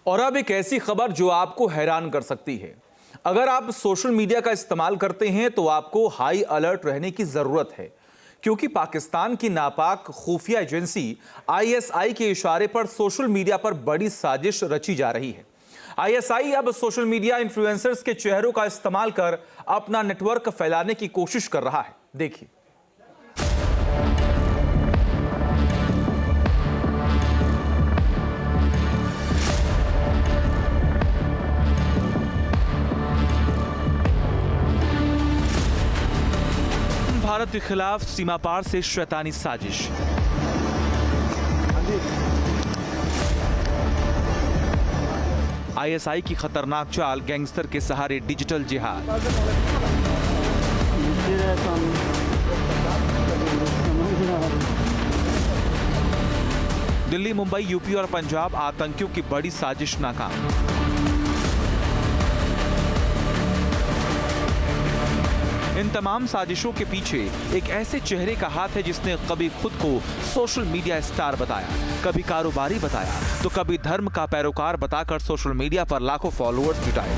और अब एक ऐसी खबर जो आपको हैरान कर सकती है। अगर आप सोशल मीडिया का इस्तेमाल करते हैं तो आपको हाई अलर्ट रहने की जरूरत है, क्योंकि पाकिस्तान की नापाक खुफिया एजेंसी आईएसआई के इशारे पर सोशल मीडिया पर बड़ी साजिश रची जा रही है। आईएसआई अब सोशल मीडिया इन्फ्लुएंसर्स के चेहरों का इस्तेमाल कर अपना नेटवर्क फैलाने की कोशिश कर रहा है। देखिए। भारत के खिलाफ सीमा पार से शैतानी साजिश। आईएसआई की खतरनाक चाल, गैंगस्टर के सहारे डिजिटल जिहाद। दिल्ली, मुंबई, यूपी और पंजाब, आतंकियों की बड़ी साजिश नाकाम। इन तमाम साजिशों के पीछे एक ऐसे चेहरे का हाथ है जिसने कभी खुद को सोशल मीडिया स्टार बताया, कभी कारोबारी बताया, तो कभी धर्म का पैरोकार बताकर सोशल मीडिया पर लाखों फॉलोअर्स जुटाए।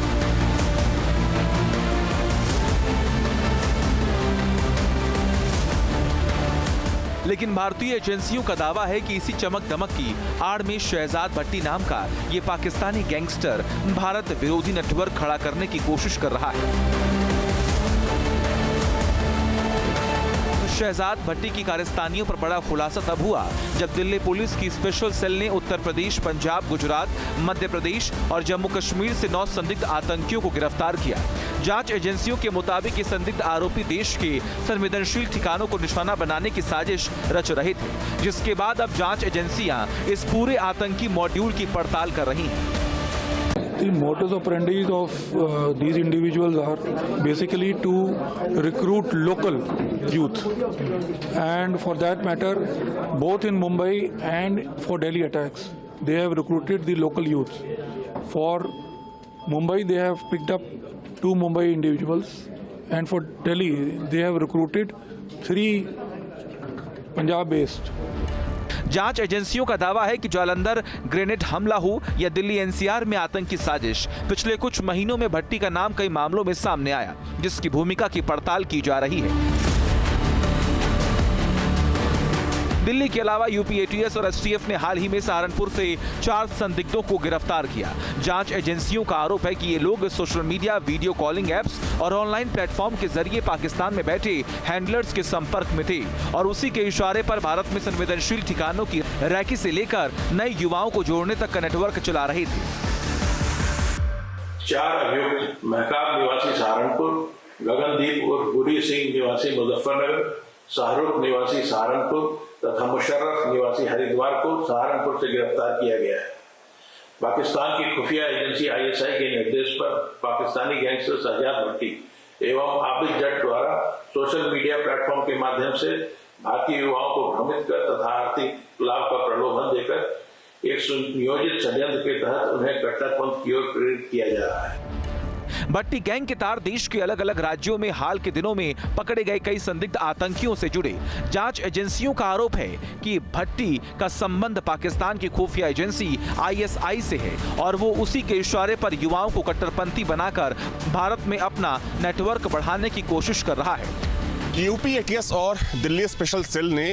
लेकिन भारतीय एजेंसियों का दावा है कि इसी चमक दमक की आड़ में शहजाद भट्टी नाम का ये पाकिस्तानी गैंगस्टर भारत विरोधी नेटवर्क खड़ा करने की कोशिश कर रहा है। शहजाद भट्टी की कारस्तानियों पर बड़ा खुलासा तब हुआ जब दिल्ली पुलिस की स्पेशल सेल ने उत्तर प्रदेश, पंजाब, गुजरात, मध्य प्रदेश और जम्मू कश्मीर से 9 संदिग्ध आतंकियों को गिरफ्तार किया। जांच एजेंसियों के मुताबिक ये संदिग्ध आरोपी देश के संवेदनशील ठिकानों को निशाना बनाने की साजिश रच रहे थे, जिसके बाद अब जांच एजेंसियां इस पूरे आतंकी मॉड्यूल की पड़ताल कर रही हैं। The modus operandi of these individuals are basically to recruit local youth, and for that matter, both in Mumbai and for Delhi attacks, they have recruited the local youth. For Mumbai, they have picked up 2 Mumbai individuals, and for Delhi, they have recruited 3 Punjab-based. जांच एजेंसियों का दावा है कि Jalandhar grenade हमला हो या Delhi NCR में आतंकी साजिश, पिछले कुछ महीनों में भट्टी का नाम कई मामलों में सामने आया, जिसकी भूमिका की पड़ताल की जा रही है। दिल्ली के अलावा यूपी एटीएस और एसटीएफ ने हाल ही में सहारनपुर से 4 संदिग्धों को गिरफ्तार किया। जांच एजेंसियों का आरोप है कि ये लोग social media, video calling apps और ऑनलाइन प्लेटफॉर्म के जरिए पाकिस्तान में बैठे हैंडलर्स के संपर्क में थे और उसी के इशारे पर भारत में संवेदनशील ठिकानों की रैकी से लेकर नए युवाओं को जोड़ने तक का नेटवर्क चला रहे थे। 4 अभियुक्त महकाब निवासी सहारनपुर, गगनदीप और गुरी सिंह निवासी मुजफ्फरनगर, शाहरुख निवासी सहारनपुर तथा मुशर्रफ निवासी हरिद्वार को सहारनपुर से गिरफ्तार किया गया है। पाकिस्तान की खुफिया एजेंसी आईएसआई के निर्देश पर पाकिस्तानी गैंगस्टर शहजाद भट्टी एवं आबिद जट द्वारा सोशल मीडिया प्लेटफॉर्म के माध्यम से भारतीय युवाओं को भ्रमित कर तथा आर्थिक लाभ का प्रलोभन देकर एक सुनियोजित षड्यंत्र के तहत उन्हें कट्टरपंथ की ओर प्रेरित किया जा रहा है। भट्टी गैंग के तार देश के अलग अलग राज्यों में हाल के दिनों में पकड़े गए कई संदिग्ध आतंकियों से जुड़े। जांच एजेंसियों का आरोप है कि भट्टी का संबंध पाकिस्तान की खुफिया एजेंसी आईएसआई से है और वो उसी के इशारे पर युवाओं को कट्टरपंथी बनाकर भारत में अपना नेटवर्क बढ़ाने की कोशिश कर रहा है। यूपी एटीएस और दिल्ली स्पेशल सेल ने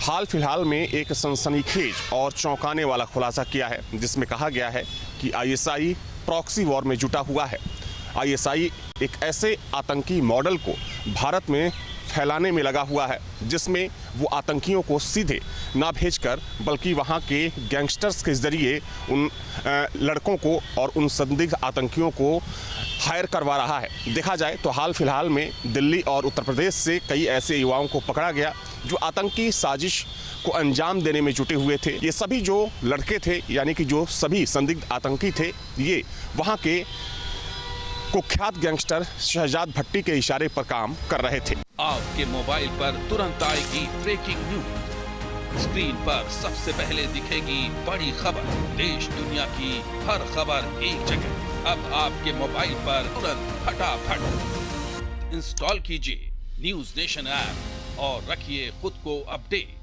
हाल फिलहाल में एक सनसनीखेज और चौंकाने वाला खुलासा किया है, जिसमें कहा गया है कि आईएसआई प्रॉक्सी वॉर में जुटा हुआ है। आईएसआई एक ऐसे आतंकी मॉडल को भारत में फैलाने में लगा हुआ है, जिसमें वो आतंकियों को सीधे ना भेजकर बल्कि वहाँ के गैंगस्टर्स के जरिए उन लड़कों को और उन संदिग्ध आतंकियों को हायर करवा रहा है। देखा जाए तो हाल फिलहाल में दिल्ली और उत्तर प्रदेश से कई ऐसे युवाओं को पकड़ा गया जो आतंकी साजिश को अंजाम देने में जुटे हुए थे। ये सभी जो लड़के थे, यानी कि जो सभी संदिग्ध आतंकी थे, ये वहाँ के कुख्यात गैंगस्टर शहजाद भट्टी के इशारे पर काम कर रहे थे। आपके मोबाइल पर तुरंत आएगी ब्रेकिंग न्यूज, स्क्रीन पर सबसे पहले दिखेगी बड़ी खबर, देश दुनिया की हर खबर एक जगह। अब आपके मोबाइल पर तुरंत फटाफट इंस्टॉल कीजिए न्यूज नेशन ऐप और रखिए खुद को अपडेट।